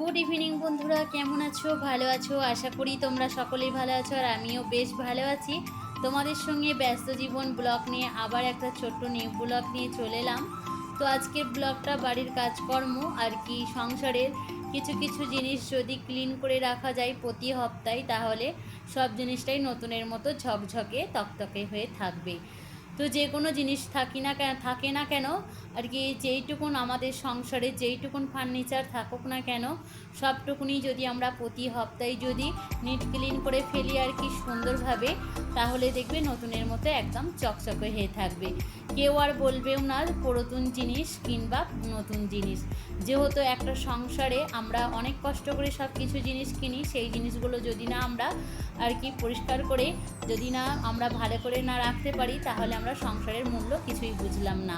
Good evening বন্ধুরা, কেমন আছো? ভালো আছো? আশা করি তোমরা সকলেই ভালো আছো আর আমিও বেশ ভালো আছি। তোমাদের সঙ্গে ব্যস্ত জীবন ব্লগ নিয়ে আবার একটা ছোট্ট নিউ ব্লগ নিয়ে চলে এলাম। তো আজকের ব্লগটা বাড়ির কাজকর্ম আর কি সংসারের কিছু কিছু জিনিস যদি ক্লিন করে রাখা যায় প্রতি সপ্তাহে, তাহলে সব জিনিসটাই নতুনের মতো ঝকঝকে তকতকে হয়ে থাকবে। তো যে কোনো জিনিস থাকে না কেন আর কি, যেইটুকুন আমাদের সংসারে যেইটুকুন ফার্নিচার থাকুক না কেন, সবটুকুনি যদি আমরা প্রতি সপ্তাহে যদি নিট ক্লিন করে ফেলি আর কি সুন্দরভাবে, তাহলে দেখবে নতুনের মতো একদম চকচকে হয়ে থাকবে। কেউ আর বলবেও না পুরাতন জিনিস কিংবা নতুন জিনিস। যেহেতু একটা সংসারে আমরা অনেক কষ্ট করে সব কিছু জিনিস কিনি, সেই জিনিসগুলো যদি না আমরা আর কি পরিষ্কার করে যদি না আমরা ভালো করে না রাখতে পারি, তাহলে আমরা সংসারের মূল্য কিছুই বুঝলাম না।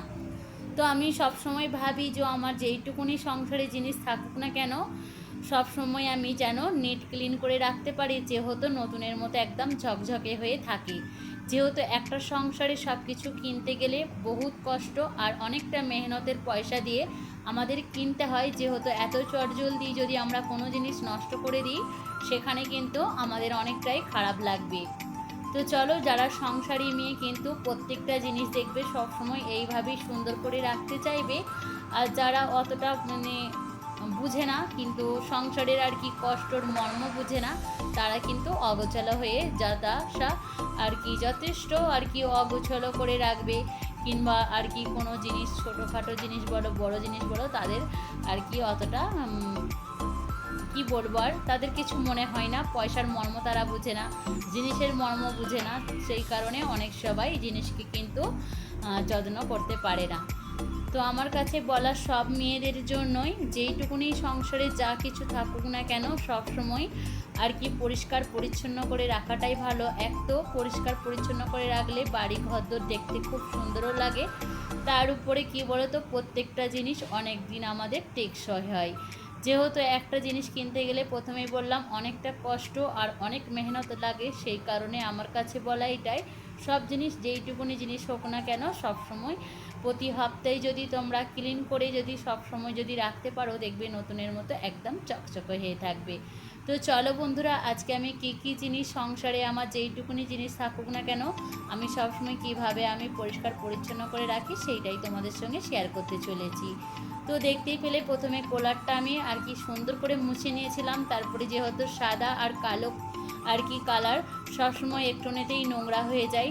তো আমি সব সময় ভাবি যে আমার যেইটুকুনি সংসারে জিনিস থাকুক না কেন, সব সময় আমি যেন নেট ক্লিন করে রাখতে পারি, যেহেতু নতুনের মতো একদম ঝকঝকে হয়ে থাকে। যেহেতু একটা সংসারে সব কিছু কিনতে গেলে বহুত কষ্ট আর অনেকটা মেহনতের পয়সা দিয়ে আমাদের কিনতে হয়, যেহেতু এত চটজলদি যদি আমরা কোনো জিনিস নষ্ট করে দিই, সেখানে কিন্তু আমাদের অনেকটাই খারাপ লাগবে। তো চলো, যারা সংসারী মেয়ে কিন্তু প্রত্যেকটা জিনিস দেখবে সবসময় এইভাবেই সুন্দর করে রাখতে চাইবে। আর যারা অতটা বুঝে না, কিন্তু সংসারের আর কি কষ্টর মর্ম বুঝে না, তারা কিন্তু অগোছালো হয়ে যাতাশা আর কি যথেষ্ট আর কি অগোছালো করে রাখবে। কিংবা আর কি কোনো জিনিস ছোটোখাটো জিনিস বলো বড় জিনিস বলো, তাদের আর কি অতটা কি বলবো, আর তাদের কিছু মনে হয় না। পয়সার মর্ম তারা বুঝে না, জিনিসের মর্ম বুঝে না, সেই কারণে অনেক সবাই জিনিসকে কিন্তু যত্ন করতে পারে না। তো আমার কাছে বলা সব মেয়েদের জন্যই, যেইটুকুনি সংসারে যা কিছু থাকুক না কেন, সব সময় আর কি পরিষ্কার পরিচ্ছন্ন করে রাখাটাই ভালো। এক তো পরিষ্কার পরিচ্ছন্ন করে রাখলে বাড়ি ঘরদোর দেখতে খুব সুন্দরও লাগে, তার উপরে কি বলো তো, প্রত্যেকটা জিনিস অনেক দিন আমাদের টেকসই হয়। যেহেতু একটা জিনিস কিনতে গেলে প্রথমেই বললাম অনেকটা কষ্ট আর অনেক মেহনত লাগে, সেই কারণে আমার কাছে বলা এটাই, সব জিনিস যেইটুকুনি জিনিস হোক না কেন, সব সময় প্রতি সপ্তাহে যদি তোমরা ক্লিন করে যদি সব সময় যদি রাখতে পারো, দেখবে নতুনের মতো একদম চকচকে হয়ে থাকবে। তো চলো বন্ধুরা, আজকে আমি কী জিনিস সংসারে আমার যেইটুকুনি জিনিস থাকুক না কেন, আমি সবসময় কিভাবে আমি পরিষ্কার পরিচ্ছন্ন করে রাখি, সেইটাই তোমাদের সঙ্গে শেয়ার করতে চলেছি। তো দেখতেই পেলে প্রথমে কোলারটা আমি আর কি সুন্দর করে মুছে নিয়েছিলাম। তারপরে যেহেতু সাদা আর কালো আর কি কালার সবসময় একটুনেতেই নোংরা হয়ে যায়,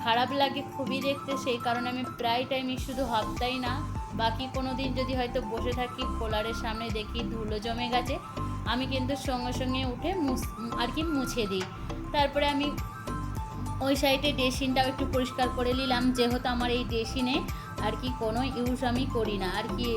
খারাপ লাগে খুবই দেখতে, সেই কারণে আমি প্রায় টাইমই শুধু সপ্তাহে না, বাকি কোনো দিন যদি হয়তো বসে থাকি কোলারের সামনে দেখি ধুলো জমে গেছে, আমি কিন্তু সঙ্গে সঙ্গে উঠে আর কি মুছে দিই। তারপরে আমি ওই সাইডে ড্রেসিনটাও একটু পরিষ্কার করে নিলাম, যেহেতু আমার এই ড্রেসিনে আর কি কোনো ইউজ আমি করি না আর কি।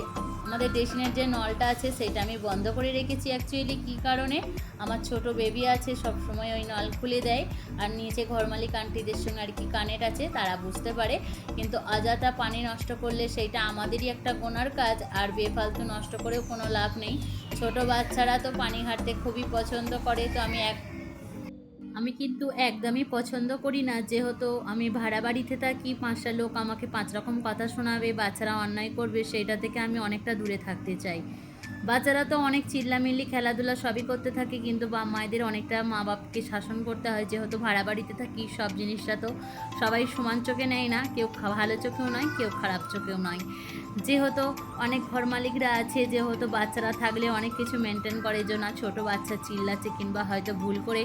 আমাদের ড্রেসিনের যে নলটা আছে সেটা আমি বন্ধ করে রেখেছি। অ্যাকচুয়ালি কী কারণে, আমার ছোট বেবি আছে, সব সময় ওই নল খুলে দেয়, আর নিচে ঘরমালিক আন্টিদের সঙ্গে আর কি কানেক্ট আছে, তারা বুঝতে পারে। কিন্তু অযথা পানি নষ্ট করলে সেইটা আমাদেরই একটা গোনার কাজ, আর বেফালতু নষ্ট করেও কোনো লাভ নেই। ছোট বাচ্চারা তো পানি ঘাটতে খুবই পছন্দ করে, তো আমি কিন্তু একদমই পছন্দ করি না। যেহেতু আমি ভাড়া বাড়িতে থাকি, 5টা লোক আমাকে 5 রকম কথা শোনাবে, বাচ্চারা অন্যায় করবে, সেইটা থেকে আমি অনেকটা দূরে থাকতে চাই। বাচ্চারা তো অনেক চিল্লামিল্লি খেলাধুলা সবই করতে থাকে, কিন্তু মায়েদের অনেকটা মা বাপকে শাসন করতে হয়। যেহেতু ভাড়া বাড়িতে থাকি, সব জিনিসটা তো সবাই সমান চোখে নেয় না, কেউ ভালো চোখেও নয়, কেউ খারাপ চোখেও নয়। যেহেতু অনেক ঘর মালিকরা আছে, যেহেতু বাচ্চারা থাকলে অনেক কিছু মেনটেন করে, যে না ছোটো বাচ্চা চিল্লাচ্ছে কিংবা হয়তো ভুল করে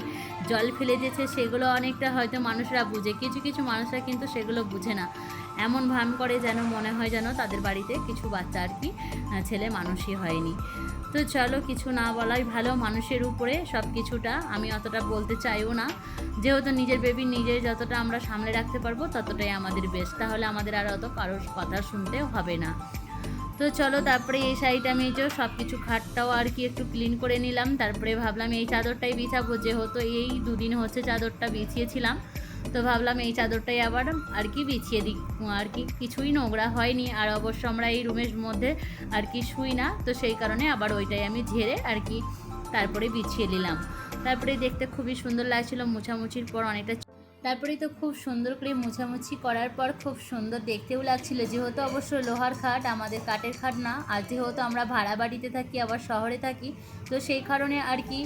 জল ফেলে দিয়েছে, সেগুলো অনেকটা হয়তো মানুষরা বুঝে, কিছু কিছু মানুষরা কিন্তু সেগুলো বুঝে না। এমন ভান করে যেন মনে হয় যেন তাদের বাড়িতে কিছু বাচ্চা আর কি ছেলে মানুষই হয়নি। তো চলো, কিছু না বলাই ভালো, মানুষের উপরে সব কিছুটা আমি অতটা বলতে চাইও না। যেহেতু নিজের বেবি নিজের যতটা আমরা সামলে রাখতে পারবো, ততটাই আমাদের বেস্ট, তাহলে আমাদের আর অত কারোর কথা শুনতে হবে না। তো চলো, তারপরে এই সাইডে আমি যে সব কিছু খাটটাও আর কি একটু ক্লিন করে নিলাম। তারপরে ভাবলাম এই চাদরটাই বিছাবো, যেহেতু এই দুদিন হচ্ছে চাদরটা বিছিয়েছিলাম, তো ভাবলাম এই চাদরটাই আবার আর কি বিছিয়ে দিই, আর কি কিছুই নোংরা হয়নি। আর অবশ্য আমরা এই রুমের মধ্যে আর কি শুই না, তো সেই কারণে আবার ওইটাই আমি ঝেড়ে আর কি তারপরে বিছিয়ে নিলাম। তারপরে দেখতে খুবই সুন্দর লাগছিল, মোছামুছির পর অনেকটা তারপরে তো খুব সুন্দর করে মোছামুছি করার পর খুব সুন্দর দেখতেও লাগছিল, যেহেতু অবশ্য লোহার খাট, আমাদের কাঠের খাট না। আর যেহেতু আমরা ভাড়া বাড়িতে থাকি, আবার শহরে থাকি, তো সেই কারণে আর কি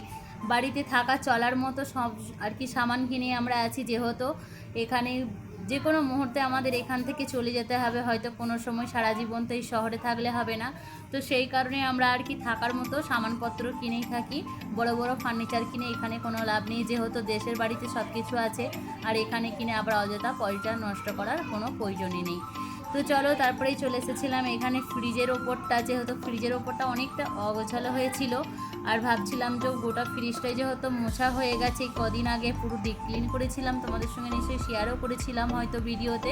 বাড়িতে থাকা চলার মতো সব আর কি সামান কিনে আমরা আছি। যেহেতু এখানে যে কোনো মুহূর্তে আমাদের এখান থেকে চলে যেতে হবে, হয়তো কোনো সময় সারা জীবন তো এই শহরে থাকলে হবে না। তো সেই কারণে আমরা আর কি থাকার মতো সামানপত্র কিনেই থাকি। বড় বড় ফার্নিচার কিনে এখানে কোনো লাভ নেই, যেহেতু দেশের বাড়িতে সব কিছু আছে। আর এখানে কিনে আবার অযথা পয়সা নষ্ট করার কোনো প্রয়োজনই নেই। তো চলো, তারপরেই চলে এসেছিলাম এখানে ফ্রিজের ওপরটা, যেহেতু ফ্রিজের ওপরটা অনেকটা অগোছালো হয়েছিল। আর ভাবছিলাম যে গোটা ফ্রিজটাই যেহেতু মোছা হয়ে গেছে, কদিন আগে পুরো ডিপ ক্লিন করেছিলাম, তোমাদের সঙ্গে নিশ্চয়ই শেয়ারও করেছিলাম হয়তো ভিডিওতে।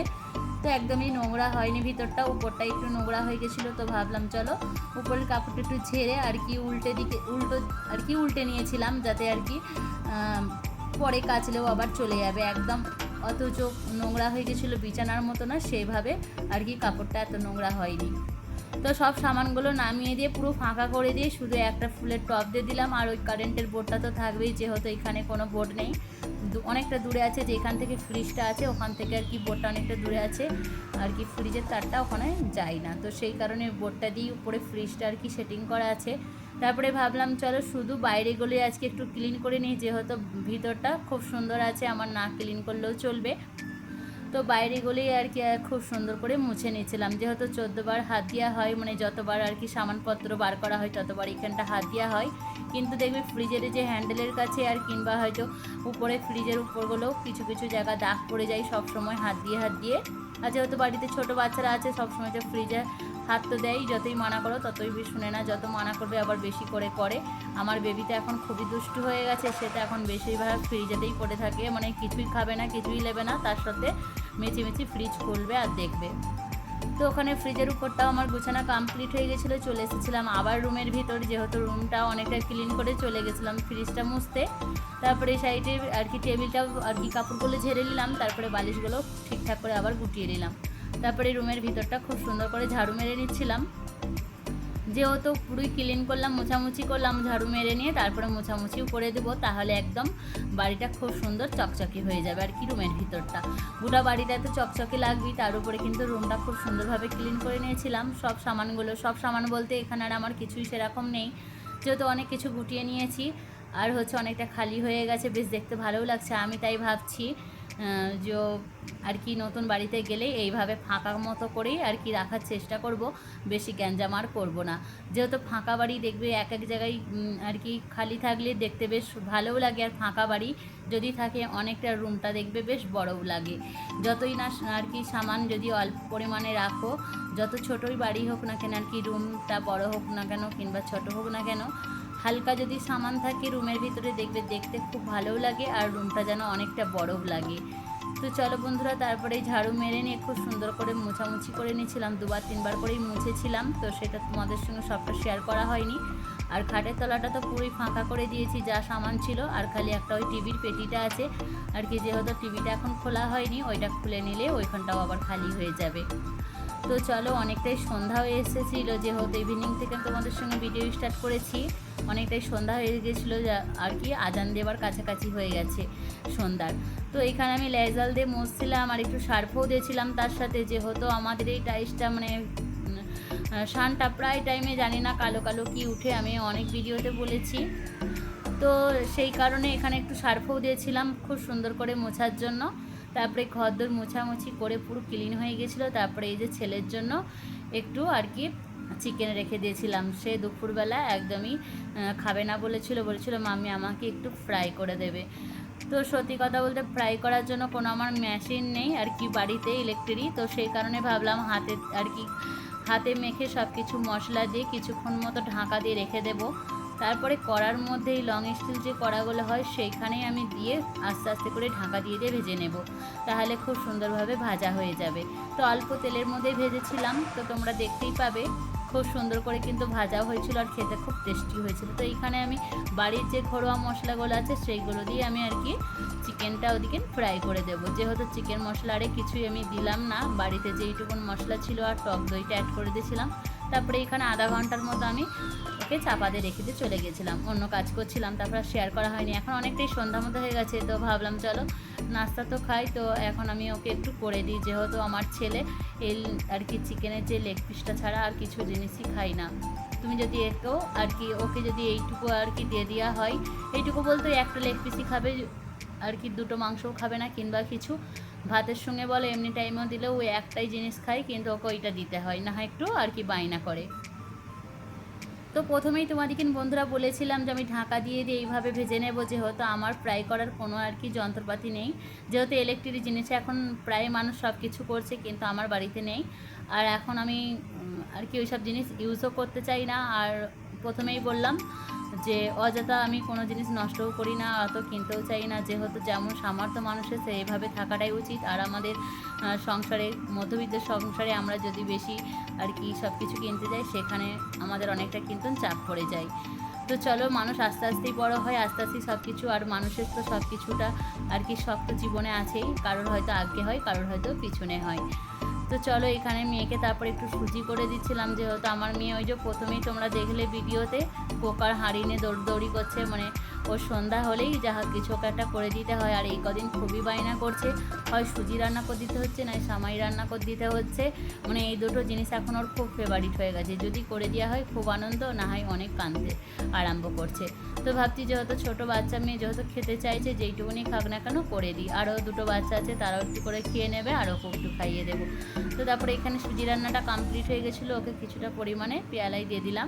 তো একদমই নোংরা হয়নি ভিতরটা, উপরটা একটু নোংরা হয়ে গেছিলো। তো ভাবলাম চলো উপরের কাপড়টা একটু ঝেড়ে আর কি উল্টে নিয়েছিলাম, যাতে আর কি পরে কাচলেও আবার চলে যাবে একদম। অথচ নোংরা হয়ে গেছিলো বিছানার মতো না, সেইভাবে আর কি কাপড়টা এত নোংরা হয়নি। তো সব সামানগুলো নামিয়ে দিয়ে পুরো ফাঁকা করে দিয়ে শুধু একটা ফুলের টব দিয়ে দিলাম। আর ওই কারেন্টের বোর্ডটা তো থাকবেই, যেহেতু এখানে কোনো বোর্ড নেই, অনেকটা দূরে আছে, যেখান থেকে ফ্রিজটা আছে ওখান থেকে আর কি বোর্ডটা অনেকটা দূরে আছে, আর কি ফ্রিজের তারটা ওখানে যায় না। তো সেই কারণে বোর্ডটা দিয়ে উপরে ফ্রিজটা আর কি সেটিং করা আছে। তারপরে ভাবলাম চলো শুধু বাইরেগুলোই আজকে একটু ক্লিন করে নিই, যেহেতু ভিতরটা খুব সুন্দর আছে, আমার না ক্লিন করলেও চলবে। তো বাইরেগুলোই আর কি খুব সুন্দর করে মুছে নিয়েছিলাম, যেহেতু 14 বার হাত দেওয়া হয়, মানে যতবার আর কি সামানপত্র বার করা হয় ততবার এখানটা হাত দেওয়া হয়। কিন্তু দেখবে ফ্রিজের যে হ্যান্ডেলের কাছে আর কিংবা হয়তো উপরে ফ্রিজের উপরগুলোও কিছু কিছু জায়গা দাগ পড়ে যায় সব সময় হাত দিয়ে। আর যেহেতু বাড়িতে ছোটো বাচ্চারা আছে, সবসময় তো ফ্রিজে হাত তো দেয়, যতই মানা করো ততই শুনে না, যত মানা করবে আবার বেশি করে। আমার বেবিটা এখন খুবই দুষ্টু হয়ে গেছে, সেটা এখন বেশিরভাগ ফ্রিজেতেই পড়ে থাকে, মানে কিছুই খাবে না, কিছুই নেবে না, তার সাথে মেচি ফ্রিজ খুলবে আর দেখবে। তো ওখানে ফ্রিজের উপরটাও আমার গোছানো কমপ্লিট হয়ে গেছিলো। চলে এসেছিলাম আবার রুমের ভিতর, যেহেতু রুমটা অনেকটা ক্লিন করে চলে গেছিলাম ফ্রিজটা মুছতে। তারপরে সাইডে আর কি টেবিলটাও আর কি কাপড়গুলো ঝেড়ে নিলাম, তারপরে বালিশগুলো ঠিকঠাক করে আবার গুটিয়ে নিলাম। তারপরে রুমের ভিতরটা খুব সুন্দর করে ঝাড়ু মেরে নিচ্ছিলাম, যেহেতু পুরোই ক্লিন করলাম, মোছামুছি করলাম, ঝাড়ু মেরে নিয়ে তারপরে মোছামুছিও করে দেবো, তাহলে একদম বাড়িটা খুব সুন্দর চকচকে হয়ে যাবে আর কি। রুমের ভিতরটা গোটা বাড়িটা তো চকচকে লাগবেই, তার উপরে কিন্তু রুমটা খুব সুন্দরভাবে ক্লিন করে নিয়েছিলাম। সব সামান বলতে এখানে আর আমার কিছুই সেরকম নেই, যেহেতু অনেক কিছু গুটিয়ে নিয়েছি, আর হচ্ছে অনেকটা খালি হয়ে গেছে, বেশ দেখতে ভালোও লাগছে। আমি তাই ভাবছি যে আর কি নতুন বাড়িতে গেলে এইভাবে ফাঁকা মতো করেই আর কি রাখার চেষ্টা করব, বেশি গ্যাঞ্জাম আর করবো না। যেহেতু ফাঁকা বাড়ি দেখবে এক এক জায়গায় আর কি খালি থাকলে দেখতে বেশ ভালোও লাগে, আর ফাঁকা বাড়ি যদি থাকে অনেকটা রুমটা দেখবে বেশ বড়ও লাগে। যতই না আর কি সামান যদি অল্প পরিমাণে রাখো, যত ছোটোই বাড়ি হোক না কেন আর কি, রুমটা বড় হোক না কেন কিংবা ছোট হোক না কেন, হালকা যদি সামান থাকে রুমের ভিতরে দেখবে দেখতে খুব ভালোও লাগে, আর রুমটা যেন অনেকটা বড়ও লাগে। তো চলো বন্ধুরা, তারপরে ঝাড়ু মেরে নিয়ে খুব সুন্দর করে মোছামুছি করে নিয়েছিলাম, 2-3 বার করেই মুছেছিলাম, তো সেটা তোমাদের সঙ্গে সবটা শেয়ার করা হয়নি। আর খাটের তলাটা তো পুরোই ফাঁকা করে দিয়েছি, যা সামান ছিল, আর খালি একটা ওই টিভির পেটিটা আছে আর কি, যেহেতু টিভিটা এখন খোলা হয়নি, ওইটা খুলে নিলে ওইখানটাও আবার খালি হয়ে যাবে। তো চলো, অনেকটাই সন্ধ্যা হয়ে এসেছিলো, যেহেতু ইভিনিং থেকে তোমাদের সঙ্গে ভিডিও স্টার্ট করেছি, অনেকটাই সন্ধ্যা হয়ে গেছিলো আর কি, আজান দেবার কাছাকাছি হয়ে গেছে সন্ধ্যার। তো এখানে আমি লেজাল দিয়ে মুছছিলাম আর একটু সার্ফও দিয়েছিলাম তার সাথে, যেহেতু আমাদের এই টাইসটা মানে সানটা প্রায় টাইমে জানি না কালো কালো কি উঠে, আমি অনেক ভিডিওতে বলেছি, তো সেই কারণে এখানে একটু সার্ফও দিয়েছিলাম খুব সুন্দর করে মোছার জন্য। তারপরে ঘরদোর মোছামুছি করে পুরো ক্লিন হয়ে গেছিলো। তারপরে এই যে ছেলের জন্য একটু আর কি চিকেন রেখে দিয়েছিলাম, সে দুপুরবেলা একদমই খাবে না বলেছিল মাম্মি আমাকে একটু ফ্রাই করে দেবে। তো সত্যি কথা বলতে ফ্রাই করার জন্য কোনো আমার মেশিন নেই আর কি বাড়িতে ইলেকট্রিক, তো সেই কারণে ভাবলাম হাতে আর কি হাতে মেখে সব কিছু মশলা দিয়ে কিছুক্ষণ মতো ঢাকা দিয়ে রেখে দেবো। তারপরে কড়ার মধ্যে এই লং স্টিল যে কড়াগুলো হয় সেইখানেই আমি দিয়ে আস্তে আস্তে করে ঢাকা দিয়ে ভেজে নেব, তাহলে খুব সুন্দরভাবে ভাজা হয়ে যাবে। তো অল্প তেলের মধ্যে ভেজেছিলাম, তো তোমরা দেখতেই পাবে খুব সুন্দর করে কিন্তু ভাজাও হয়েছিল, আর খেতে খুব টেস্টি হয়েছিল। তো এইখানে আমি বাড়ির যে ঘরোয়া মশলাগুলো আছে সেইগুলো দিয়ে আমি আর কি চিকেনটা ওদিকে ফ্রাই করে দেবো, যেহেতু চিকেন মশলা আরে কিছুই আমি দিলাম না, বাড়িতে যেইটুকুন মশলা ছিল আর টক দইটা অ্যাড করে দিয়েছিলাম, তারপরে এখানে আধা ঘন্টার মতো আমি ওকে চাপা দিয়ে রেখে দিয়ে চলে গেছিলাম, অন্য কাজ করছিলাম, তারপর শেয়ার করা হয়নি। এখন অনেকটাই সন্ধ্যা মতো হয়ে গেছে, তো ভাবলাম চলো নাস্তা তো খাই, তো এখন আমি ওকে একটু করে দিই, যেহেতু আমার ছেলে এই আর কি চিকেনের যে লেগ পিসটা ছাড়া আর কিছু জিনিসই খাই না। তুমি যদি একটু আর কি ওকে যদি এইটুকু আর কি দিয়ে দেওয়া হয়, এইটুকু বলতে একটা লেগ পিসই খাবে আর কি, দুটো মাংসও খাবে না কিংবা কিছু ভাতের সঙ্গে বলে এমনি টাইমেও দিলেও ওই একটাই জিনিস খাই, কিন্তু ওকে ওইটা দিতে হয় না, হয় একটু আর কি বায়না করে। তো প্রথমেই তোমাদেরকে বন্ধুরা বলেছিলাম যে আমি ঢাকা দিয়ে এইভাবে ভেজে নেবো, যেহেতু আমার ফ্রাই করার কোনো আর কি যন্ত্রপাতি নেই, যেহেতু ইলেকট্রিক জিনিসে এখন প্রায় মানুষ সব কিছু করছে, কিন্তু আমার বাড়িতে নেই। আর এখন আমি আর কি ওই সব জিনিস ইউজও করতে চাই না। আর প্রথমেই বললাম যে অযথা আমি কোনো জিনিস নষ্টও করি না, অত কিনতেও চাই না, যেহেতু যেমন সামর্থ্য মানুষের সেইভাবে থাকাটাই উচিত। আর আমাদের সংসারে, মধ্যবিত্ত সংসারে আমরা যদি বেশি আর কি সব কিছু কিনতে যাই, সেখানে আমাদের অনেকটা কিন্তু চাপ পড়ে যায়। তো চলো, মানুষ আস্তে আস্তেই বড় হয়, আস্তে আস্তেই সব কিছু, আর মানুষের তো সব কিছুটা আর কি শখ তো জীবনে আছেই, কারোর হয়তো আগে হয়, কারোর হয়তো পিছনে হয়। তো চলো, এখানে মেয়েকে তারপর একটু সুজি করে দিচ্ছিলাম, যেহেতু আমার মেয়ে ওই যে প্রথমেই তোমরা দেখলে ভিডিওতে পোকার হাঁড়ি নিয়ে দৌড়দৌড়ি করছে, মানে ওর সন্ধ্যা হলেই যাহা কিছু একটা করে দিতে হয়। আর এই কদিন খুবই বায়না করছে, হয় সুজি রান্না করে দিতে হচ্ছে, নয় সামাই রান্না করে দিতে হচ্ছে, মানে এই দুটো জিনিস এখন ওর খুব ফেভারিট হয়ে গেছে। যদি করে দেওয়া হয় খুব আনন্দ, না হয় অনেক কাঁদতে আরম্ভ করছে। তো ভাবছি যেহেতু ছোটো বাচ্চা মেয়ে, যেহেতু খেতে চাইছে, যেইটুকুনি খাক না কেন করে দিই। আরও দুটো বাচ্চা আছে, তারাও একটু করে খেয়ে নেবে, আর ওকে একটু খাইয়ে দেবো। তো তারপরে এখানে সুজি রান্নাটা কমপ্লিট হয়ে গেছিলো, ওকে কিছুটা পরিমাণে পেয়ালাই দিয়ে দিলাম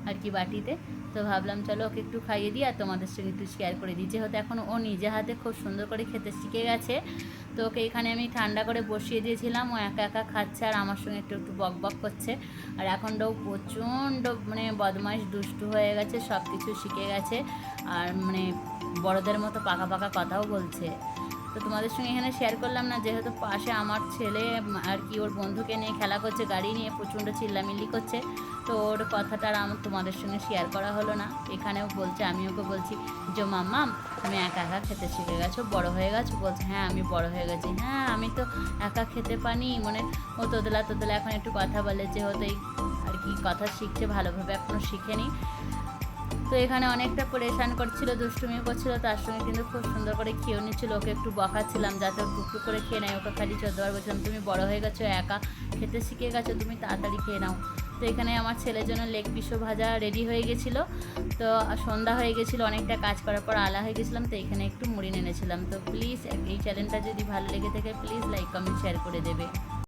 আর কি বাটিতে। তো ভাবলাম চলো ওকে একটু খাইয়ে দিই আর তোমাদের সঙ্গে একটু শেয়ার করে দিই, যেহেতু এখন ও নিজে হাতে খুব সুন্দর করে খেতে শিখে গেছে। তো ওকে এখানে আমি ঠান্ডা করে বসিয়ে দিয়েছিলাম, ও একা একা খাচ্ছে আর আমার সঙ্গে একটু একটু বক বক করছে। আর এখন তো প্রচণ্ড মানে বদমাইশ, দুষ্টু হয়ে গেছে, সব কিছু শিখে গেছে, আর মানে বড়দের মতো পাকা পাকা কথাও বলছে। তো তোমাদের সঙ্গে এখানে শেয়ার করলাম না, যেহেতু পাশে আমার ছেলে আর কি ওর বন্ধুকে নিয়ে খেলা করছে, গাড়ি নিয়ে প্রচণ্ড চিল্লামিল্লি করছে, তো ওর কথাটা আর আমার তোমাদের সঙ্গে শেয়ার করা হলো না। এখানেও বলছে, আমি ওকে বলছি যে মাম্মাম তুমি একা একা খেতে শিখে গেছো, বড় হয়ে গেছো? বলছে হ্যাঁ আমি বড় হয়ে গেছি। হ্যাঁ আমি তো একা খেতে পানি, মানে ও তোদলা তোদলা এখন একটু কথা বলে, যেহেতু এই আর কি কথা শিখছে, ভালোভাবে এখনও শিখেনি। তো এখানে অনেকটা পরেশান করছিল, দুষ্টুমি করছিল, তার সঙ্গে কিন্তু খুব সুন্দর করে খেয়েও নিচ্ছিল। ওকে একটু বকাচ্ছিলাম যাতে ও টুকটুক করে খেয়ে নেয়, ওকে খালি 14 বার বলছিলাম তুমি বড় হয়ে গেছো, একা খেতে শিখে গেছো, তুমি তাড়াতাড়ি খেয়ে নাও। তো এখানে আমার ছেলের জন্য লেগ পিসও ভাজা রেডি হয়ে গেছিলো। তো সন্ধ্যা হয়ে গেছিলো, অনেকটা কাজ করার পর আলা হয়ে গেছিলাম, তো এখানে একটু মুড়ি এনেছিলাম। তো প্লিজ এই চ্যানেলটা যদি ভালো লেগে থাকে প্লিজ লাইক কমেন্ট শেয়ার করে দেবে।